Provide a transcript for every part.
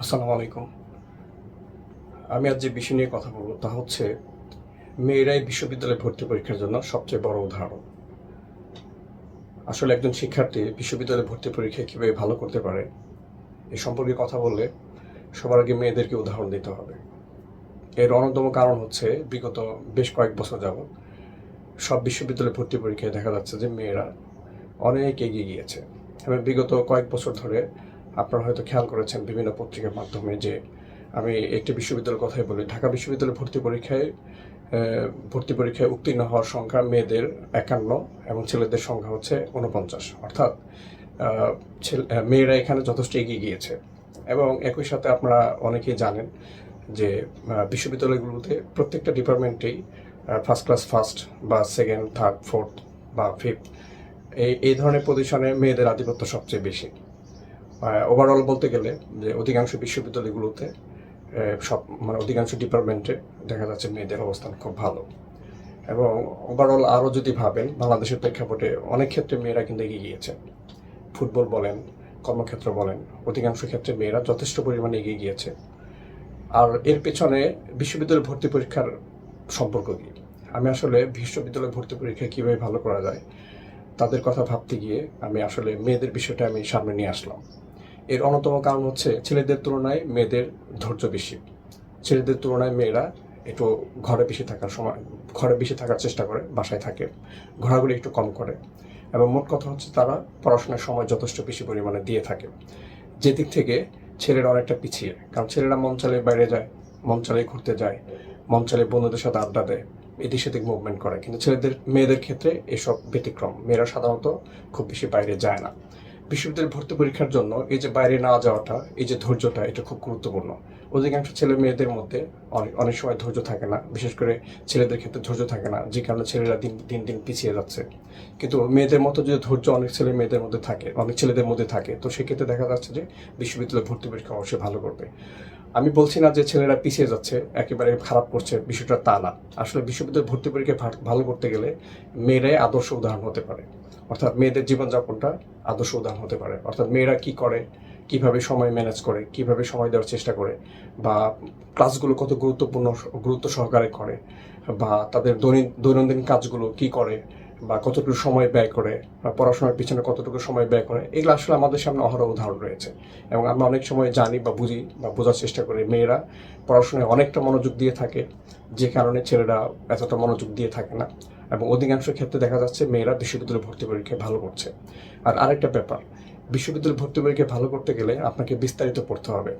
আসসালামু আলাইকুম। আমি আজ যে বিষয় নিয়ে কথা বলবো তা হচ্ছে মেয়েরাই বিশ্ববিদ্যালয়ে ভর্তি পরীক্ষার জন্য সবচেয়ে বড় উদাহরণ। আসলে একজন শিক্ষার্থী বিশ্ববিদ্যালয়ে ভর্তি পরীক্ষায় কীভাবে ভালো করতে পারে এ সম্পর্কে কথা বললে সবার আগে মেয়েদেরকে উদাহরণ দিতে হবে। এর অন্যতম কারণ হচ্ছে বিগত বেশ কয়েক বছর যাবৎ সব বিশ্ববিদ্যালয়ে ভর্তি পরীক্ষায় দেখা যাচ্ছে যে মেয়েরা অনেক এগিয়ে গিয়েছে এবং বিগত কয়েক বছর ধরে আপনারা হয়তো খেয়াল করেছেন বিভিন্ন পত্রিকার মাধ্যমে যে আমি একটি বিশ্ববিদ্যালয়ের কথাই বলি, ঢাকা বিশ্ববিদ্যালয়ে ভর্তি পরীক্ষায় উত্তীর্ণ হওয়ার সংখ্যা মেয়েদের 51 এবং ছেলেদের সংখ্যা হচ্ছে 49, অর্থাৎ মেয়েরা এখানে যথেষ্ট এগিয়ে গিয়েছে। এবং একই সাথে আপনারা অনেকেই জানেন যে বিশ্ববিদ্যালয়গুলোতে প্রত্যেকটা ডিপার্টমেন্টেই ফার্স্ট ক্লাস ফার্স্ট বা সেকেন্ড থার্ড ফোর্থ বা ফিফথ এই ধরনের পজিশনে মেয়েদের আধিপত্য সবচেয়ে বেশি। ওভারঅল বলতে গেলে যে অধিকাংশ বিশ্ববিদ্যালয়গুলোতে অধিকাংশ ডিপার্টমেন্টে দেখা যাচ্ছে মেয়েদের অবস্থান খুব ভালো। এবং ওভারঅল আরও যদি ভাবেন বাংলাদেশের প্রেক্ষাপটে অনেক ক্ষেত্রে মেয়েরা কিন্তু এগিয়ে গিয়েছে। ফুটবল বলেন, কর্মক্ষেত্র বলেন, অধিকাংশ ক্ষেত্রে মেয়েরা যথেষ্ট পরিমাণে এগিয়ে গিয়েছে। আর এর পেছনে বিশ্ববিদ্যালয় ভর্তি পরীক্ষার সম্পর্ক কী? আমি আসলে বিশ্ববিদ্যালয় ভর্তি পরীক্ষায় কীভাবে ভালো করা যায় তাদের কথা ভাবতে গিয়ে আমি আসলে মেয়েদের বিষয়টা আমি সামনে নিয়ে আসলাম। এর অন্যতম কারণ হচ্ছে ছেলেদের তুলনায় মেয়েদের ধৈর্য বেশি। ছেলেদের তুলনায় মেয়েরা একটু ঘরে বেশি থাকার চেষ্টা করে, বাসায় থাকে, ঘোরাঘুরি একটু কম করে এবং মোট কথা হচ্ছে তারা পড়াশোনার সময় যথেষ্ট বেশি পরিমাণে দিয়ে থাকে। যে দিক থেকে ছেলেরা অনেকটা পিছিয়ে, কারণ ছেলেরা মন চালে বাইরে যায়, মন চালে ঘুরতে যায়, মন চালে বন্ধুদের সাথে আড্ডা দেয়, এদিক সেদিক মুভমেন্ট করে। কিন্তু মেয়েদের ক্ষেত্রে এসব ব্যতিক্রম। মেয়েরা সাধারণত খুব বেশি বাইরে যায় না। বিশ্ববিদ্যালয় ভর্তি পরীক্ষার জন্য এই যে বাইরে না যাওয়াটা, এই যে ধৈর্যটা, এটা খুব গুরুত্বপূর্ণ। অধিকাংশ ছেলে মেয়েদের মধ্যে অনেক সময় ধৈর্য থাকে না, বিশেষ করে ছেলেদের ক্ষেত্রে ধৈর্য থাকে না, যে কারণে ছেলেরা দিন দিন পিছিয়ে যাচ্ছে। কিন্তু মেয়েদের মতো যদি ধৈর্য অনেক ছেলেদের মধ্যে থাকে তো সেক্ষেত্রে দেখা যাচ্ছে যে বিশ্ববিদ্যালয় ভর্তি পরীক্ষা অবশ্যই ভালো করবে। আমি বলছি না যে ছেলেরা পিছিয়ে যাচ্ছে, একেবারে খারাপ করছে, বিষয়টা তা না। আসলে বিশ্ববিদ্যালয় ভর্তি পরীক্ষায় ভালো করতে গেলে মেয়েরাই আদর্শ উদাহরণ হতে পারে, অর্থাৎ মেয়েদের জীবনযাপনটা আদর্শ উদাহরণ হতে পারে। অর্থাৎ মেয়েরা কি করে, কিভাবে সময় ম্যানেজ করে, কিভাবে সময় দেওয়ার চেষ্টা করে, বা ক্লাসগুলো কত গুরুত্ব সহকারে করে, বা তাদের দৈনন্দিন কাজগুলো কি করে, বা কতটুকু সময় ব্যয় করে, বা পড়াশোনার পিছনে কতটুকু সময় ব্যয় করে, এগুলো আসলে আমাদের সামনে অহরহ উদাহরণ রয়েছে। এবং আমরা অনেক সময় জানি বা বুঝি বা বোঝার চেষ্টা করি মেয়েরা পড়াশোনায় অনেকটা মনোযোগ দিয়ে থাকে, যে কারণে ছেলেরা এতটা মনোযোগ দিয়ে থাকে না। এবং অধিকাংশ ক্ষেত্রে দেখা যাচ্ছে মেয়েরা বিশ্ববিদ্যালয় ভর্তি পরীক্ষায় ভালো করছে। আর আরেকটা ব্যাপার, বিশ্ববিদ্যালয় ভর্তি পরীক্ষায় ভালো করতে গেলে আপনাকে বিস্তারিত পড়তে হবে।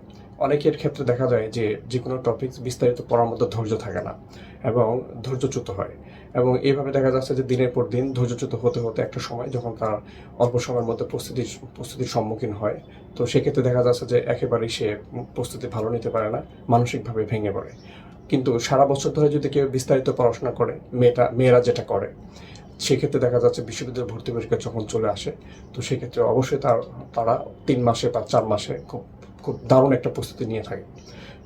অনেকের ক্ষেত্রে দেখা যায় যে কোনো টপিক বিস্তারিত পড়ার মতো ধৈর্য থাকে না এবং ধৈর্যচ্যুত হয়। এবং এইভাবে দেখা যাচ্ছে যে দিনের পর দিন ধৈর্যচ্যুত হতে হতে একটা সময় যখন তার অল্প সময়ের মধ্যে প্রস্তুতির সম্মুখীন হয়, তো সেক্ষেত্রে দেখা যাচ্ছে যে একেবারেই সে প্রস্তুতি ভালো নিতে পারে না, মানসিকভাবে ভেঙে পড়ে। কিন্তু সারা বছর ধরে যদি কেউ বিস্তারিত পড়াশোনা করে, মেয়েরা যেটা করে, সেক্ষেত্রে দেখা যাচ্ছে বিশ্ববিদ্যালয় ভর্তি পরীক্ষা যখন চলে আসে তো সেক্ষেত্রে অবশ্যই তারা 3 মাসে বা 4 মাসে খুব খুব দারুণ একটা প্রস্তুতি নিয়ে থাকে।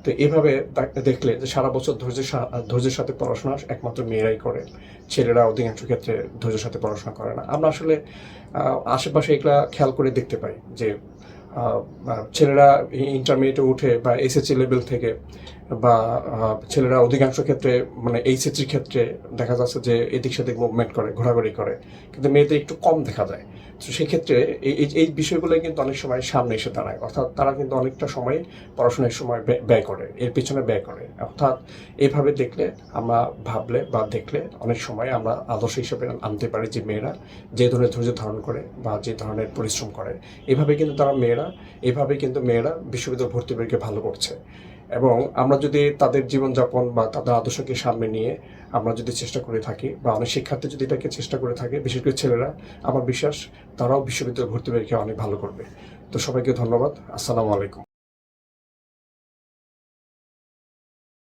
তো এভাবে দেখলে যে সারা বছর ধৈর্যের সাথে পড়াশোনা একমাত্র মেয়েরাই করে, ছেলেরা অধিকাংশ ক্ষেত্রে ধৈর্যের সাথে পড়াশোনা করে না। আমরা আসলে আশেপাশে এগুলা খেয়াল করে দেখতে পাই যে ছেলেরা ইন্টারমিডিয়েটে উঠে বা এসএসসি লেভেল থেকে, বা ছেলেরা অধিকাংশ ক্ষেত্রে এইচএসসির ক্ষেত্রে দেখা যাচ্ছে যে এদিক সেদিক মুভমেন্ট করে, ঘোরাঘুরি করে, কিন্তু মেয়েদের একটু কম দেখা যায়। তো সেক্ষেত্রে এই বিষয়গুলোই কিন্তু অনেক সময় সামনে এসে দাঁড়ায়, অর্থাৎ তারা কিন্তু অনেকটা সময় পড়াশোনার সময় ব্যয় করে, এর পিছনে ব্যয় করে। অর্থাৎ এইভাবে দেখলে আমরা ভাবলে বা দেখলে অনেক সময় আমরা আদর্শ হিসেবে আনতে পারি যে মেয়েরা যে ধরনের ধৈর্য ধারণ করে বা যে ধরনের পরিশ্রম করে, এভাবে কিন্তু মেয়েরা বিশ্ববিদ্যালয় ভর্তি পরীক্ষায় ভালো করছে। এবং আমরা যদি তাদের জীবনযাপন বা তাদের আদর্শকে সামনে নিয়ে আমরা যদি চেষ্টা করে থাকি, বা অনেক শিক্ষার্থী যদি এটাকে চেষ্টা করে থাকে, বিশেষ করে ছেলেরা, আমার বিশ্বাস তারাও বিশ্ববিদ্যালয় ভর্তি পরীক্ষায় অনেক ভালো করবে। তো সবাইকে ধন্যবাদ। আসসালামু আলাইকুম।